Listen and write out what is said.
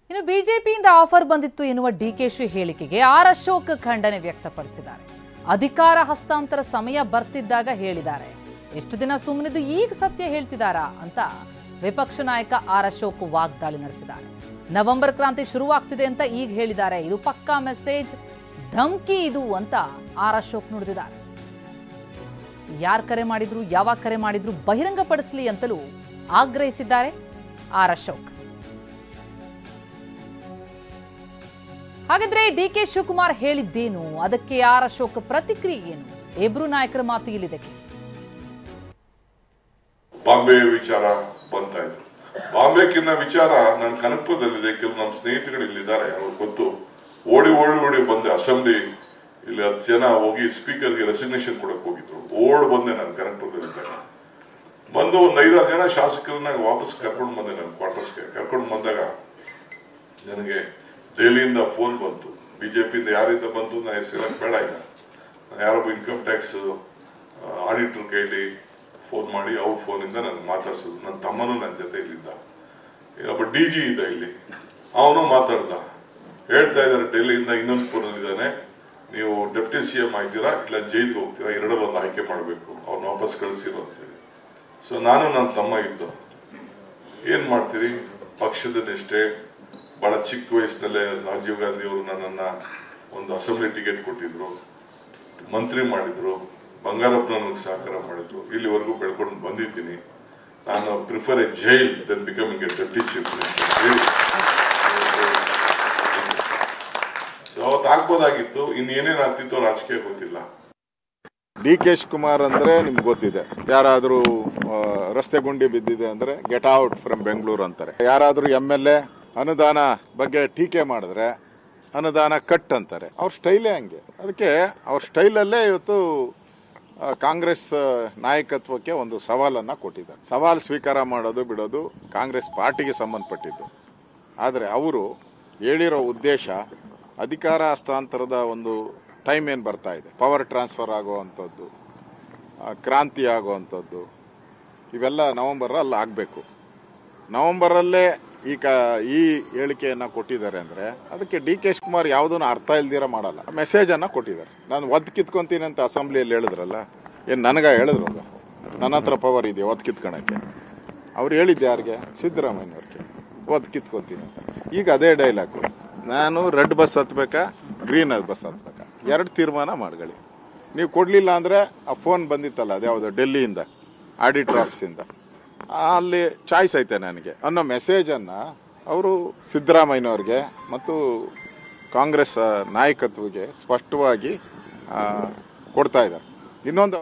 ಇನ್ನು ಬಿಜೆಪಿಯಿಂದ ಆಫರ್ ಬಂದಿತ್ತು ಎನ್ನುವ ಡಿಕೆಶಿ ಹೇಳಿಕೆಗೆ ಆರ್ ಅಶೋಕ್ ಖಂಡನೆ ವ್ಯಕ್ತಪಡಿಸಿದ್ದಾರೆ. ಅಧಿಕಾರ ಹಸ್ತಾಂತರ ಸಮಯ ಬರ್ತಿದ್ದಾಗ ಹೇಳಿದ್ದಾರೆ. ಎಷ್ಟು ದಿನ ಸುಮ್ಮನಿದ್ದು ಈಗ ಸತ್ಯ ಹೇಳ್ತಿದ್ದಾರಾ ಅಂತ ವಿಪಕ್ಷ ನಾಯಕ ಆರ್ ಅಶೋಕ್ ವಾಗ್ದಾಳಿ ನಡೆಸಿದ್ದಾರೆ. ನವೆಂಬರ್ ಕ್ರಾಂತಿ ಶುರುವಾಗ್ತಿದೆ ಅಂತ ಈಗ ಹೇಳಿದ್ದಾರೆ. ಇದು ಪಕ್ಕಾ ಮೆಸೇಜ್, ಧಮ್ಕಿ ಇದು ಅಂತ ಆರ್ ಅಶೋಕ್ ನುಡಿದಿದ್ದಾರೆ. ಯಾರು ಕರೆ ಮಾಡಿದ್ರು, ಯಾವಾಗ ಕರೆ ಮಾಡಿದ್ರು ಬಹಿರಂಗಪಡಿಸಲಿ ಅಂತಲೂ ಆಗ್ರಹಿಸಿದ್ದಾರೆ ಆರ್ ಅಶೋಕ್. ಹಾಗಾದ್ರೆ ಡಿಕೆ ಶಿವಕುಮಾರ್ ಹೇಳಿದ್ದೇನು, ಅದಕ್ಕೆ ಆರ್ ಅಶೋಕ್ ಪ್ರತಿಕ್ರಿಯೆ ಏನು? ಇಬ್ರು ನಾಯಕರ ಮಾತು ಇಲ್ಲಿದೆ. ಬಾಂಬೆ ವಿಚಾರ ಬಂತಾಯ್ತು. ಬಾಂಬೆಕಿನ್ನ ವಿಚಾರ ನನ್ನ ಕನಕಪುರದಲ್ಲಿದೆ. ಕೆಲವು ನಮ್ಮ ಸ್ನೇಹಿತರು ಇಲ್ಲಿದ್ದಾರೆ, ಅವ್ರಿಗೆ ಗೊತ್ತು. ಓಡಿ ಬಂದೆ. ಅಸೆಂಬ್ಲಿ ಇಲ್ಲಿ 10 ಜನ ಹೋಗಿ ಸ್ಪೀಕರ್ಗೆ ರೆಸಿಗ್ನೇಷನ್ ಕೊಡಕ್ ಹೋಗಿದ್ರು. ಬಂದೆ ನಾನು ಕನಕಪುರದಲ್ಲಿದ್ದಾಗ. ಬಂದು ಒಂದು 5-6 ಜನ ಶಾಸಕರನ್ನ ವಾಪಸ್ ಕರ್ಕೊಂಡು ಬಂದೆ ನನ್ನ ಕ್ವಾರ್ಟರ್ಸ್ಗೆ. ಕರ್ಕೊಂಡು ಬಂದಾಗ ನನಗೆ ದೆಹಲಿಯಿಂದ ಫೋನ್ ಬಂತು. ಬಿಜೆಪಿಯಿಂದ ಯಾರಿಂದ ಬಂತು ನಾನು ಹೆಸರು ಹೇಳಕ್ ಬೇಡ. ಈಗ ನಾನು ಯಾರೊಬ್ಬ ಇನ್ಕಮ್ ಟ್ಯಾಕ್ಸ್ ಆಡಿಟರ್ ಕೈಲಿ ಫೋನ್ ಮಾಡಿ ಅವ್ರ ಫೋನಿಂದ ನನಗೆ ಮಾತಾಡ್ಸೋದು. ನನ್ನ ತಮ್ಮನೂ ನನ್ನ ಜೊತೆ ಇಲ್ಲಿದ್ದ. ಒಬ್ಬ DG ಇದ್ದ ಇಲ್ಲಿ, ಅವನು ಮಾತಾಡ್ದ. ಹೇಳ್ತಾ ಇದ್ದಾರೆ ಡೆಲ್ಲಿಯಿಂದ ಇನ್ನೊಂದು ಫೋನಲ್ಲಿದ್ದಾನೆ, ನೀವು ಡೆಪ್ಟಿ CM ಆಯ್ತೀರಾ ಇಲ್ಲ ಜೈಲ್ಗೆ ಹೋಗ್ತೀರಾ, ಎರಡರಲ್ಲಿ ಒಂದು ಆಯ್ಕೆ ಮಾಡಬೇಕು, ಅವ್ನು ವಾಪಸ್ ಕಳಿಸಿರೋ ಅಂತೇಳಿ. ಸೊ ನಾನು ನನ್ನ ತಮ್ಮ ಇದ್ದು ಏನು ಮಾಡ್ತೀರಿ, ಪಕ್ಷದ ನಿಷ್ಠೆ. ಭಾಳ ಚಿಕ್ಕ ವಯಸ್ಸಿನಲ್ಲೇ ರಾಜೀವ್ ಗಾಂಧಿ ಅವರು ನನ್ನನ್ನು ಒಂದು ಅಸೆಂಬ್ಲಿ ಟಿಕೆಟ್ ಕೊಟ್ಟಿದ್ರು, ಮಂತ್ರಿ ಮಾಡಿದ್ರು, ಬಂಗಾರಪ್ಪ ನನಗೆ ಸಹಕಾರ ಮಾಡಿದ್ರು. ಇಲ್ಲಿವರೆಗೂ ಬೆಳ್ಕೊಂಡು ಬಂದಿದ್ದೀನಿ. ನಾನು prefer a jail then becoming a deputy chief minister. So ಅವತ್ತು ಆಗ್ಬೋದಾಗಿತ್ತು, ಇನ್ನೇನೇನು ಆಗ್ತಿತ್ತು ರಾಜಕೀಯ ಗೊತ್ತಿಲ್ಲ. DK ಶಿವಕುಮಾರ್ ಅಂದ್ರೆ ನಿಮ್ಗೆ ಗೊತ್ತಿದೆ. ಯಾರಾದ್ರೂ ರಸ್ತೆ ಗುಂಡಿ ಬಿದ್ದಿದೆ ಅಂದ್ರೆ ಗೆಟ್ ಔಟ್ ಫ್ರಮ್ ಬೆಂಗಳೂರು ಅಂತಾರೆ. ಯಾರಾದ್ರೂ MLA ಅನುದಾನ ಬಗ್ಗೆ ಟೀಕೆ ಮಾಡಿದ್ರೆ ಅನುದಾನ ಕಟ್ ಅಂತಾರೆ. ಅವ್ರ ಸ್ಟೈಲೇ ಹಂಗೆ. ಅದಕ್ಕೆ ಅವ್ರ ಸ್ಟೈಲಲ್ಲೇ ಇವತ್ತು ಕಾಂಗ್ರೆಸ್ ನಾಯಕತ್ವಕ್ಕೆ ಒಂದು ಸವಾಲನ್ನ ಕೊಟ್ಟಿದ್ದಾರೆ. ಸವಾಲು ಸ್ವೀಕಾರ ಮಾಡೋದು ಬಿಡೋದು ಕಾಂಗ್ರೆಸ್ ಪಾರ್ಟಿಗೆ ಸಂಬಂಧಪಟ್ಟಿದ್ದು. ಆದರೆ ಅವರು ಹೇಳಿರೋ ಉದ್ದೇಶ ಅಧಿಕಾರ ಹಸ್ತಾಂತರದ ಒಂದು ಟೈಮ್ ಏನು ಬರ್ತಾ ಇದೆ, ಪವರ್ ಟ್ರಾನ್ಸ್ಫರ್ ಆಗುವಂಥದ್ದು, ಕ್ರಾಂತಿ ಆಗುವಂಥದ್ದು, ಇವೆಲ್ಲ ನವೆಂಬರಲ್ಲಿ ಆಗಬೇಕು. ನವೆಂಬರಲ್ಲೇ ಈ ಹೇಳಿಕೆಯನ್ನು ಕೊಟ್ಟಿದ್ದಾರೆ ಅಂದರೆ ಅದಕ್ಕೆ DK ಶಿವಕುಮಾರ್ ಯಾವುದನ್ನು ಅರ್ಥ ಇಲ್ದಿರ ಮಾಡಲ್ಲ. ಮೆಸೇಜನ್ನು ಕೊಟ್ಟಿದ್ದಾರೆ. ನಾನು ಒದ್ದು ಕಿತ್ಕೊಂತೀನಿ ಅಂತ ಅಸೆಂಬ್ಲಿಯಲ್ಲಿ ಹೇಳಿದ್ರಲ್ಲ, ಏನು ನನಗ ಹೇಳಿದ್ರಲ್ಲ, ನನ್ನ ಹತ್ರ ಪವರ್ ಇದೆಯಾ ಒದ್ದು ಕಿತ್ಕೊಳಕ್ಕೆ? ಅವ್ರು ಹೇಳಿದ್ದು ಯಾರಿಗೆ? ಸಿದ್ದರಾಮಯ್ಯವ್ರಿಗೆ, ಒದ್ದು ಕಿತ್ಕೊಂತೀನಿ ಅಂತ. ಈಗ ಅದೇ ಡೈಲಾಗು, ನಾನು ರೆಡ್ ಬಸ್ ಹತ್ಬೇಕಾ ಗ್ರೀನ್ ಬಸ್ ಹತ್ಬೇಕಾ, 2 ತೀರ್ಮಾನ ಮಾಡ್ಕೊಳ್ಳಿ. ನೀವು ಕೊಡಲಿಲ್ಲ ಅಂದರೆ ಆ ಫೋನ್ ಬಂದಿತ್ತಲ್ಲ, ಅದ್ಯಾವುದು ಡೆಲ್ಲಿಯಿಂದ ಆಡಿಟರ್ ಆಫೀಸಿಂದ, ಅಲ್ಲಿ ಚಾಯ್ಸ್ ಐತೆ ನನಗೆ ಅನ್ನೋ ಮೆಸೇಜನ್ನು ಅವರು ಸಿದ್ದರಾಮಯ್ಯನವ್ರಿಗೆ ಮತ್ತು ಕಾಂಗ್ರೆಸ್ ನಾಯಕತ್ವಕ್ಕೆ ಸ್ಪಷ್ಟವಾಗಿ ಕೊಡ್ತಾ ಇದ್ದಾರೆ. ಇನ್ನೊಂದು